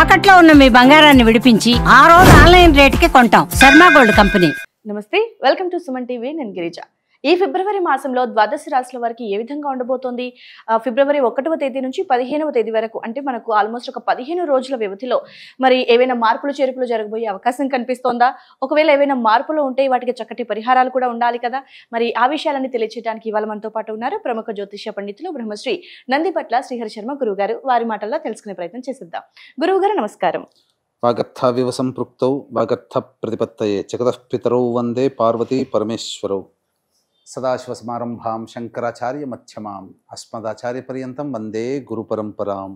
తాకట్లో ఉన్న మీ బంగారాన్ని విడిపించి ఆ రోజు ఆన్లైన్ రేటుకి కొంటాం. Sharma gold company. నమస్తే, వెల్కమ్ టు సుమన్ టీవీ. నేను గిరిజ. ఈ ఫిబ్రవరి మాసంలో ద్వాదశ రాశుల వారికి ఏ విధంగా ఉండబోతోంది? ఫిబ్రవరి 1వ తేదీ నుంచి 15వ తేదీ వరకు, అంటే మనకు ఆల్మోస్ట్ ఒక 15 రోజుల వ్యవధిలో మరి ఏవైనా మార్పులు చేర్పులు జరగబోయే అవకాశం కనిపిస్తోందా? ఒకవేళ ఏవైనా మార్పులు ఉంటే వాటికి చక్కటి పరిహారాలు కూడా ఉండాలి కదా. మరి ఆ విషయాలన్నీ తెలియచేయడానికి ఇవాళ మనతో పాటు ఉన్నారు ప్రముఖ జ్యోతిష్య పండితులు బ్రహ్మశ్రీ నందిపట్ల శ్రీహరి శర్మ గురువు గారు. వారి మాటల్లో తెలుసుకునే ప్రయత్నం చేసిద్దాం. గురువు గారు నమస్కారం. వాగర్థావివ సంపృక్తౌ వాగర్థ ప్రతిపత్తయే జగతః పితరౌ వందే పార్వతీ పరమేశ్వరౌ. సదాశివసమారంభాం శంకరాచార్య మధ్యమాం అస్మదాచార్య పర్యంతం వందే గురు పరంపరాం.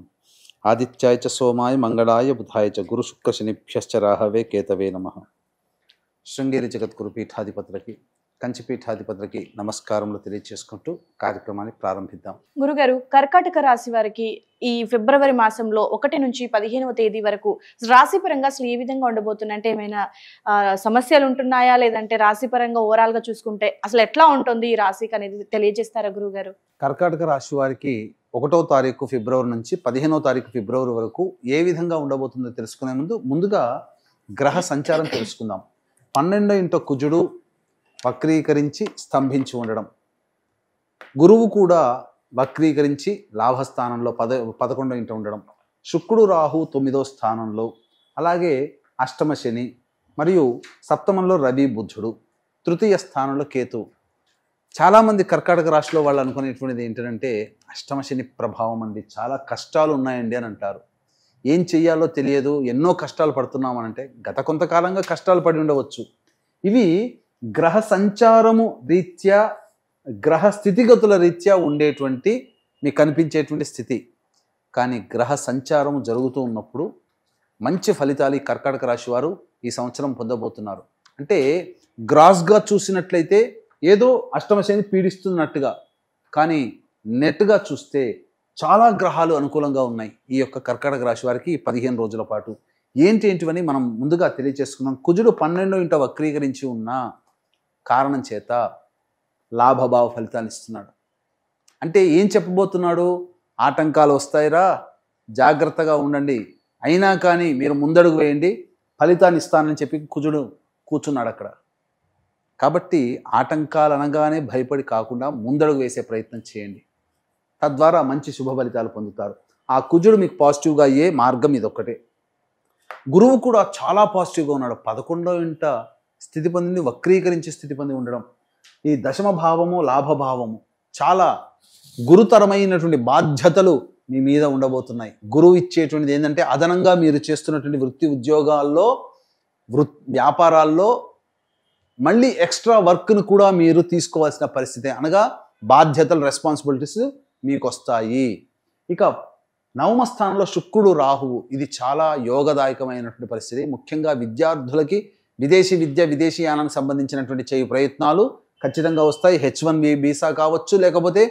ఆదిత్యాయ చ సోమాయ మంగళాయ బుధాయ చ గురు శుక్ర శనిభ్యశ్చ రాహవే కేతవే నమః. శృంగేరి జగద్గురు పీఠాధిపతులకి, కంచి పీఠాధిపతులకి నమస్కారములు తెలియజేసుకుంటూ కార్యక్రమాన్ని ప్రారంభిద్దాం. గురుగారు, కర్కాటక రాశి వారికి ఈ ఫిబ్రవరి మాసంలో 1 నుంచి 15వ తేదీ వరకు రాశి పరంగా అసలు ఏ విధంగా ఉండబోతున్నాయి? అంటే ఏమైనా సమస్యలు ఉంటున్నాయా, లేదంటే రాశి పరంగా ఓవరాల్ గా చూసుకుంటే అసలు ఎట్లా ఉంటుంది ఈ రాశికి అనేది తెలియజేస్తారా గురువు గారు? కర్కాటక రాశి వారికి 1వ తారీఖు ఫిబ్రవరి నుంచి 15వ తారీఖు ఫిబ్రవరి వరకు ఏ విధంగా ఉండబోతుందో తెలుసుకునే ముందుగా గ్రహ సంచారం తెలుసుకుందాం. 12వ ఇంట కుజుడు వక్రీకరించి స్తంభించి ఉండడం, గురువు కూడా వక్రీకరించి లాభస్థానంలో 11వ ఇంట ఉండడం, శుక్రుడు రాహు 9వ స్థానంలో, అలాగే అష్టమ శని మరియు సప్తమంలో రవి బుధుడు, తృతీయ స్థానంలో కేతు. చాలామంది కర్కాటక రాశిలో వాళ్ళు అనుకునేటువంటిది ఏంటంటే అష్టమ శని ప్రభావం అండి, చాలా కష్టాలు ఉన్నాయండి అని అంటారు. ఏం చెయ్యాలో తెలియదు, ఎన్నో కష్టాలు పడుతున్నామనంటే గత కొంతకాలంగా కష్టాలు పడి ఉండవచ్చు. ఇవి గ్రహ సంచారము రీత్యా, గ్రహ స్థితిగతుల రీత్యా ఉండేటువంటి మీకు కనిపించేటువంటి స్థితి. కానీ గ్రహ సంచారము జరుగుతూ ఉన్నప్పుడు మంచి ఫలితాలు ఈ కర్కాటక రాశి వారు ఈ సంవత్సరం పొందబోతున్నారు. అంటే గ్రాస్గా చూసినట్లయితే ఏదో అష్టమ శని పీడిస్తున్నట్టుగా, కానీ నెట్గా చూస్తే చాలా గ్రహాలు అనుకూలంగా ఉన్నాయి ఈ యొక్క కర్కాటక రాశి వారికి 15 రోజుల పాటు. ఏంటివని మనం ముందుగా తెలియజేసుకున్నాం. కుజుడు 12వ ఇంట వక్రీకరించి ఉన్న కారణం చేత లాభభావ ఫలితాలు ఇస్తున్నాడు. అంటే ఏం చెప్పబోతున్నాడు? ఆటంకాలు వస్తాయిరా, జాగ్రత్తగా ఉండండి, అయినా కానీ మీరు ముందడుగు వేయండి, ఫలితాన్ని ఇస్తానని చెప్పి కుజుడు కూర్చున్నాడు అక్కడ. కాబట్టి ఆటంకాలు అనగానే భయపడి కాకుండా ముందడుగు వేసే ప్రయత్నం చేయండి, తద్వారా మంచి శుభ ఫలితాలు పొందుతారు. ఆ కుజుడు మీకు పాజిటివ్గా అయ్యే మార్గం ఇదొక్కటే. గురువు కూడా చాలా పాజిటివ్గా ఉన్నాడు. 11వ ఇంట స్థితి పొందింది, వక్రీకరించి స్థితి పొంది ఉండడం. ఈ దశమ భావము లాభభావము చాలా గురుతరమైనటువంటి బాధ్యతలు మీ మీద ఉండబోతున్నాయి. గురువు ఇచ్చేటువంటిది ఏంటంటే అదనంగా మీరు చేస్తున్నటువంటి వృత్తి ఉద్యోగాల్లో, వ్యాపారాల్లో మళ్ళీ ఎక్స్ట్రా వర్క్ను కూడా మీరు తీసుకోవాల్సిన పరిస్థితి, అనగా బాధ్యతలు, రెస్పాన్సిబిలిటీస్ మీకు వస్తాయి. ఇక 9వ స్థానంలో శుక్రుడు రాహువు, ఇది చాలా యోగదాయకమైనటువంటి పరిస్థితి. ముఖ్యంగా విద్యార్థులకి విదేశీ విద్య, విదేశీయానానికి సంబంధించినటువంటి చేయి ప్రయత్నాలు ఖచ్చితంగా వస్తాయి. H1B వీసా కావచ్చు, లేకపోతే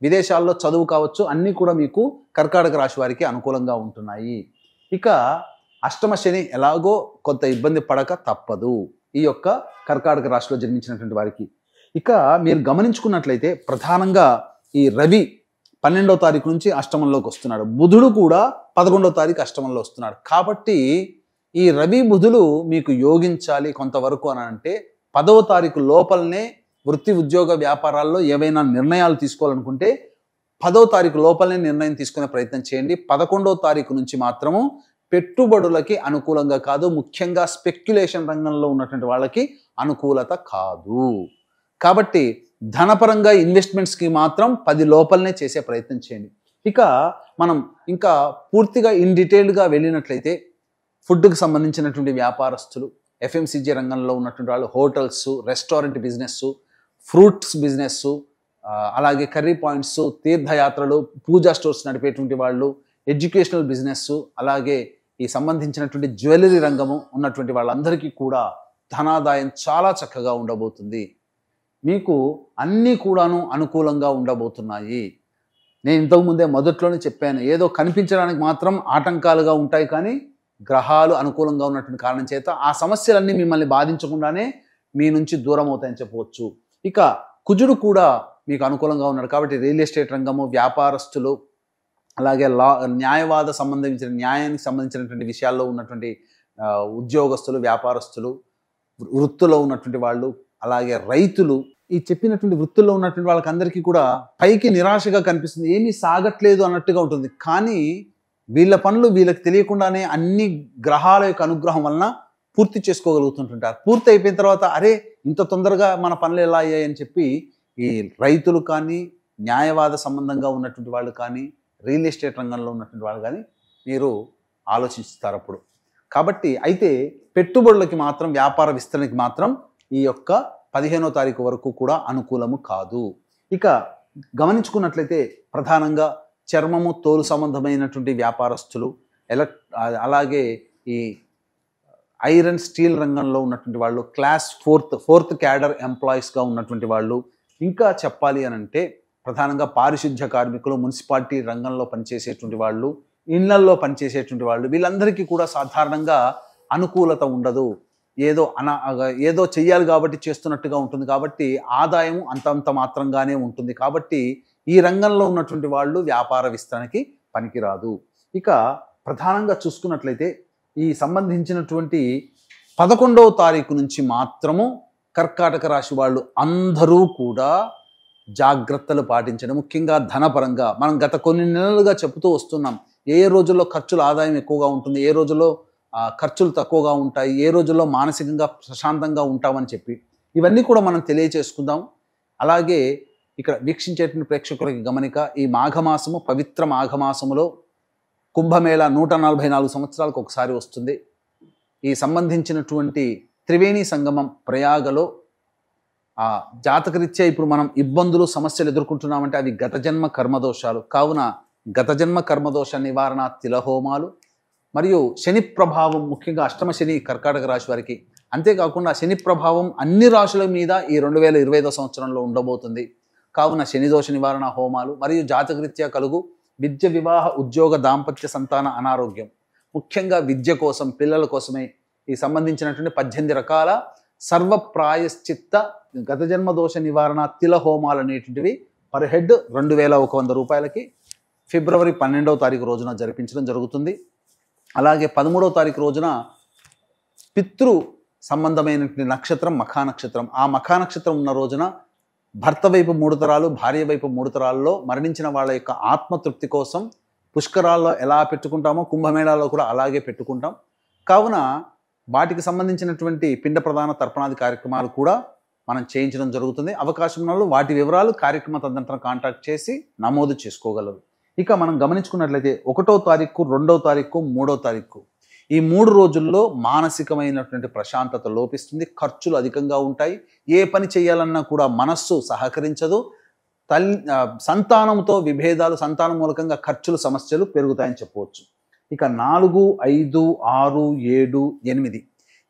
విదేశాల్లో చదువు కావచ్చు, అన్నీ కూడా మీకు కర్కాటక రాశి వారికి అనుకూలంగా ఉంటున్నాయి. ఇక అష్టమ శని ఎలాగో కొంత ఇబ్బంది పడక తప్పదు ఈ యొక్క కర్కాటక రాశిలో జన్మించినటువంటి వారికి. ఇక మీరు గమనించుకున్నట్లయితే ప్రధానంగా ఈ రవి 12వ తారీఖు నుంచి అష్టమంలోకి వస్తున్నాడు, బుధుడు కూడా 11వ తారీఖు అష్టమంలో వస్తున్నాడు. కాబట్టి ఈ రవి బుధులు మీకు యోగించాలి కొంతవరకు అని అంటే 10వ తారీఖు లోపలనే వృత్తి ఉద్యోగ వ్యాపారాల్లో ఏవైనా నిర్ణయాలు తీసుకోవాలనుకుంటే 10వ తారీఖు లోపలనే నిర్ణయం తీసుకునే ప్రయత్నం చేయండి. 11వ తారీఖు నుంచి మాత్రము పెట్టుబడులకి అనుకూలంగా కాదు, ముఖ్యంగా స్పెక్యులేషన్ రంగంలో ఉన్నటువంటి వాళ్ళకి అనుకూలత కాదు. కాబట్టి ధనపరంగా ఇన్వెస్ట్మెంట్స్కి మాత్రం 10 లోపలనే చేసే ప్రయత్నం చేయండి. ఇక మనం ఇంకా పూర్తిగా ఇన్ డీటెయిల్డ్గా వెళ్ళినట్లయితే ఫుడ్కి సంబంధించినటువంటి వ్యాపారస్తులు, FMCG రంగంలో ఉన్నటువంటి వాళ్ళు, hotels, restaurant business, fruits business, అలాగే కర్రీ పాయింట్స్, తీర్థయాత్రలు, పూజా స్టోర్స్ నడిపేటువంటి వాళ్ళు, ఎడ్యుకేషనల్ బిజినెస్, అలాగే ఈ సంబంధించినటువంటి జ్యువెలరీ రంగము ఉన్నటువంటి వాళ్ళందరికీ కూడా ధనాదాయం చాలా చక్కగా ఉండబోతుంది. మీకు అన్నీ కూడాను అనుకూలంగా ఉండబోతున్నాయి. నేను ఇంతకుముందే మొదట్లోనే చెప్పాను, ఏదో కనిపించడానికి మాత్రం ఆటంకాలుగా ఉంటాయి, కానీ గ్రహాలు అనుకూలంగా ఉన్నటువంటి కారణం చేత ఆ సమస్యలన్నీ మిమ్మల్ని బాధించకుండానే మీ నుంచి దూరం అవుతాయని చెప్పవచ్చు. ఇక కుజుడు కూడా మీకు అనుకూలంగా ఉన్నాడు కాబట్టి రియల్ ఎస్టేట్ రంగము, వ్యాపారస్తులు, అలాగే న్యాయానికి సంబంధించినటువంటి విషయాల్లో ఉన్నటువంటి ఉద్యోగస్తులు, వ్యాపారస్తులు, వృత్తులో ఉన్నటువంటి వాళ్ళు, అలాగే రైతులు, ఈ చెప్పినటువంటి వృత్తుల్లో ఉన్నటువంటి వాళ్ళకందరికీ కూడా పైకి నిరాశగా కనిపిస్తుంది, ఏమీ సాగట్లేదు అన్నట్టుగా ఉంటుంది. కానీ వీళ్ళ పనులు వీళ్ళకి తెలియకుండానే అన్ని గ్రహాల యొక్క అనుగ్రహం వలన పూర్తి చేసుకోగలుగుతుంటుంటారు. పూర్తి అయిపోయిన తర్వాత అరే ఇంత తొందరగా మన పనులు ఎలా అయ్యాయని చెప్పి ఈ రైతులు కానీ, న్యాయవాద సంబంధంగా ఉన్నటువంటి వాళ్ళు కానీ, రియల్ ఎస్టేట్ రంగంలో ఉన్నటువంటి వాళ్ళు కానీ మీరు ఆలోచిస్తారు అప్పుడు. కాబట్టి అయితే పెట్టుబడులకి మాత్రం, వ్యాపార విస్తరణకి మాత్రం ఈ యొక్క 15వ తారీఖు వరకు కూడా అనుకూలము కాదు. ఇక గమనించుకున్నట్లయితే ప్రధానంగా చర్మము, తోలు సంబంధమైనటువంటి వ్యాపారస్తులు, అలాగే ఈ ఐరన్ స్టీల్ రంగంలో ఉన్నటువంటి వాళ్ళు, క్లాస్ ఫోర్త్ క్యాడర్ ఎంప్లాయీస్గా ఉన్నటువంటి వాళ్ళు, ఇంకా చెప్పాలి అని అంటే ప్రధానంగా పారిశుద్ధ్య కార్మికులు, మున్సిపాలిటీ రంగంలో పనిచేసేటువంటి వాళ్ళు, ఇళ్లల్లో పనిచేసేటువంటి వాళ్ళు, వీళ్ళందరికీ కూడా సాధారణంగా అనుకూలత ఉండదు. ఏదో చెయ్యాలి కాబట్టి చేస్తున్నట్టుగా ఉంటుంది. కాబట్టి ఆదాయం అంతంత మాత్రంగానే ఉంటుంది. కాబట్టి ఈ రంగంలో ఉన్నటువంటి వాళ్ళు వ్యాపార విస్తరణకి పనికిరాదు. ఇక ప్రధానంగా చూసుకున్నట్లయితే ఈ సంబంధించినటువంటి 11వ తారీఖు నుంచి మాత్రము కర్కాటక రాశి వాళ్ళు అందరూ కూడా జాగ్రత్తలు పాటించడం, ముఖ్యంగా ధనపరంగా మనం గత కొన్ని నెలలుగా చెబుతూ వస్తున్నాం. ఏ రోజుల్లో ఖర్చుల ఆదాయం ఎక్కువగా ఉంటుంది, ఏ రోజుల్లో ఖర్చులు తక్కువగా ఉంటాయి, ఏ రోజుల్లో మానసికంగా ప్రశాంతంగా ఉంటామని చెప్పి ఇవన్నీ కూడా మనం తెలియచేసుకుందాం. అలాగే ఇక్కడ వీక్షించేటువంటి ప్రేక్షకులకి గమనిక, ఈ మాఘమాసము, పవిత్ర మాఘమాసములో కుంభమేళ 144 సంవత్సరాలకు ఒకసారి వస్తుంది. ఈ సంబంధించినటువంటి త్రివేణి సంగమం ప్రయాగలో జాతకరీత్యా ఇప్పుడు మనం ఇబ్బందులు, సమస్యలు ఎదుర్కొంటున్నామంటే అవి గత జన్మ కర్మదోషాలు. కావున గత జన్మ కర్మదోష నివారణ తిలహోమాలు, మరియు శని ప్రభావం, ముఖ్యంగా అష్టమ శని కర్కాటక రాశి వారికి, అంతేకాకుండా శని ప్రభావం అన్ని రాశుల మీద ఈ 2025 సంవత్సరంలో ఉండబోతుంది. కావున శని దోష నివారణ హోమాలు మరియు జాతకరీత్యా కలుగు విద్య, వివాహ, ఉద్యోగ, దాంపత్య, సంతాన అనారోగ్యం, ముఖ్యంగా విద్య కోసం, పిల్లల కోసమే ఈ సంబంధించినటువంటి 18 రకాల సర్వ ప్రాయశ్చిత్త గత జన్మ దోష నివారణ తిల హోమాలు అనేటువంటివి పర్ హెడ్ 2100 రూపాయలకి ఫిబ్రవరి 12వ తారీఖు రోజున జరిపించడం జరుగుతుంది. అలాగే 13వ తారీఖు రోజున పితృ సంబంధమైనటువంటి నక్షత్రం మఖా నక్షత్రం, ఆ మఖా నక్షత్రం ఉన్న రోజున భర్త వైపు 3 తరాలు, భార్య వైపు 3 తరాల్లో మరణించిన వాళ్ళ యొక్క ఆత్మతృప్తి కోసం పుష్కరాల్లో ఎలా పెట్టుకుంటామో కుంభమేళాలో కూడా అలాగే పెట్టుకుంటాం. కావున వాటికి సంబంధించినటువంటి పిండ ప్రదాన తర్పణాది కార్యక్రమాలు కూడా మనం చేయించడం జరుగుతుంది. అవకాశం ఉన్న వాళ్ళు వాటి వివరాలు కార్యక్రమ తదనంతరం కాంటాక్ట్ చేసి నమోదు చేసుకోగలరు. ఇక మనం గమనించుకున్నట్లయితే 1వ తారీఖు, 2వ తారీఖు, 3వ తారీఖు ఈ 3 రోజుల్లో మానసికమైనటువంటి ప్రశాంతత లోపిస్తుంది. ఖర్చులు అధికంగా ఉంటాయి. ఏ పని చేయాలన్నా కూడా మనస్సు సహకరించదు. సంతానంతో విభేదాలు, సంతానం మూలకంగా ఖర్చులు, సమస్యలు పెరుగుతాయని చెప్పవచ్చు. ఇక 4, 5, 6, 7, 8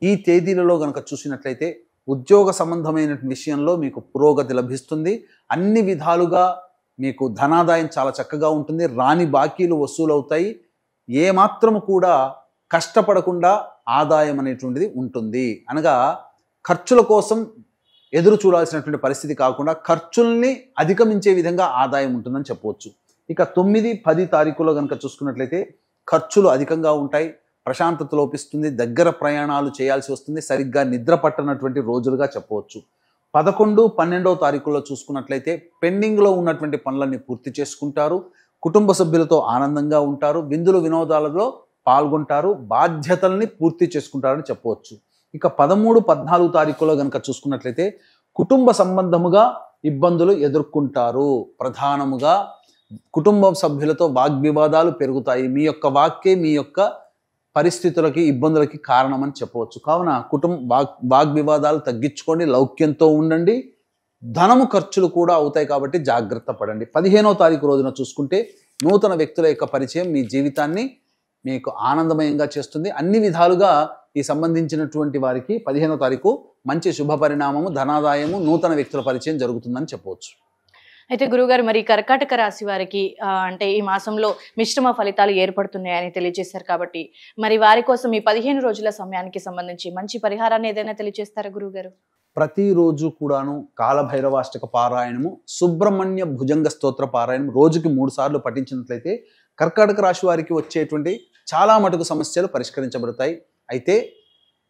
ఈ తేదీలలో కనుక చూసినట్లయితే ఉద్యోగ సంబంధమైన విషయంలో మీకు పురోగతి లభిస్తుంది. అన్ని విధాలుగా మీకు ధనాదాయం చాలా చక్కగా ఉంటుంది. రాని బాకీలు వసూలు అవుతాయి. ఏమాత్రము కూడా కష్టపడకుండా ఆదాయం అనేటువంటిది ఉంటుంది. అనగా ఖర్చుల కోసం ఎదురు చూడాల్సినటువంటి పరిస్థితి కాకుండా ఖర్చుల్ని అధిగమించే విధంగా ఆదాయం ఉంటుందని చెప్పవచ్చు. ఇక 9, 10 తారీఖులో కనుక చూసుకున్నట్లయితే ఖర్చులు అధికంగా ఉంటాయి. ప్రశాంతత లోపిస్తుంది. దగ్గర ప్రయాణాలు చేయాల్సి వస్తుంది. సరిగ్గా నిద్ర పట్టనటువంటి రోజులుగా చెప్పవచ్చు. 11, 12వ తారీఖుల్లో చూసుకున్నట్లయితే పెండింగ్లో ఉన్నటువంటి పనులన్నీ పూర్తి చేసుకుంటారు. కుటుంబ సభ్యులతో ఆనందంగా ఉంటారు. విందులు వినోదాలలో పాల్గొంటారు. బాధ్యతల్ని పూర్తి చేసుకుంటారని చెప్పవచ్చు. ఇక 13, 14 తారీఖులో కనుక చూసుకున్నట్లయితే కుటుంబ సంబంధముగా ఇబ్బందులు ఎదుర్కొంటారు. ప్రధానముగా కుటుంబ సభ్యులతో వాగ్వివాదాలు పెరుగుతాయి. మీ యొక్క వాక్యే మీ యొక్క పరిస్థితులకి, ఇబ్బందులకి కారణమని చెప్పవచ్చు. కావున వాగ్వివాదాలు తగ్గించుకోండి, లౌక్యంతో ఉండండి. ధనము ఖర్చులు కూడా అవుతాయి కాబట్టి జాగ్రత్త పడండి. 15వ తారీఖు రోజున చూసుకుంటే నూతన వ్యక్తుల యొక్క పరిచయం మీ జీవితాన్ని మీకు ఆనందమయంగా చేస్తుంది. అన్ని విధాలుగా ఈ సంబంధించినటువంటి వారికి 15వ తారీఖు మంచి శుభ పరిణామము, ధనాదాయము, నూతన వ్యక్తుల పరిచయం జరుగుతుందని చెప్పవచ్చు. అయితే గురుగారు, మరి కర్కాటక రాశి వారికి అంటే ఈ మాసంలో మిశ్రమ ఫలితాలు ఏర్పడుతున్నాయని తెలియజేశారు కాబట్టి మరి వారి కోసం ఈ 15 రోజుల సమయానికి సంబంధించి మంచి పరిహారాన్ని ఏదైనా తెలియజేస్తారా గురుగారు? ప్రతిరోజు కూడాను కాలభైరవాష్టక పారాయణము, సుబ్రహ్మణ్య భుజంగ స్తోత్ర పారాయణం రోజుకి 3 సార్లు పఠించినట్లయితే కర్కాటక రాశి వారికి వచ్చేటువంటి చాలా మటుకు సమస్యలు పరిష్కరించబడతాయి. అయితే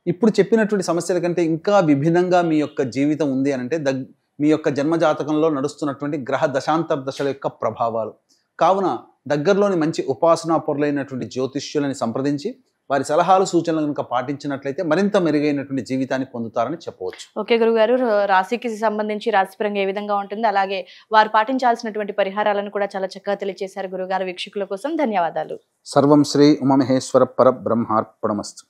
ఇప్పుడు చెప్పినటువంటి సమస్యల కంటే ఇంకా విభిన్నంగా మీ యొక్క జీవితం ఉంది అని అంటే మీ యొక్క జన్మజాతకంలో నడుస్తున్నటువంటి గ్రహ దశాంతర దశల యొక్క ప్రభావాలు. కావున దగ్గరలోని మంచి ఉపాసనా పొరలైనటువంటి జ్యోతిష్యులని సంప్రదించి వారి సలహాలు సూచనలు కనుక పాటించినట్లయితే మరింత మెరుగైనటువంటి జీవితాన్ని పొందుతారని చెప్పవచ్చు. ఓకే గురుగారు, రాశికి సంబంధించి రాశిపరంగా ఏ విధంగా ఉంటుంది, అలాగే వారు పాటించాల్సినటువంటి పరిహారాలను కూడా చాలా చక్కగా తెలియజేశారు గురుగారు. వీక్షకుల కోసం ధన్యవాదాలు. సర్వం శ్రీ ఉమామహేశ్వర పరబ్రహ్మార్పణమస్తు.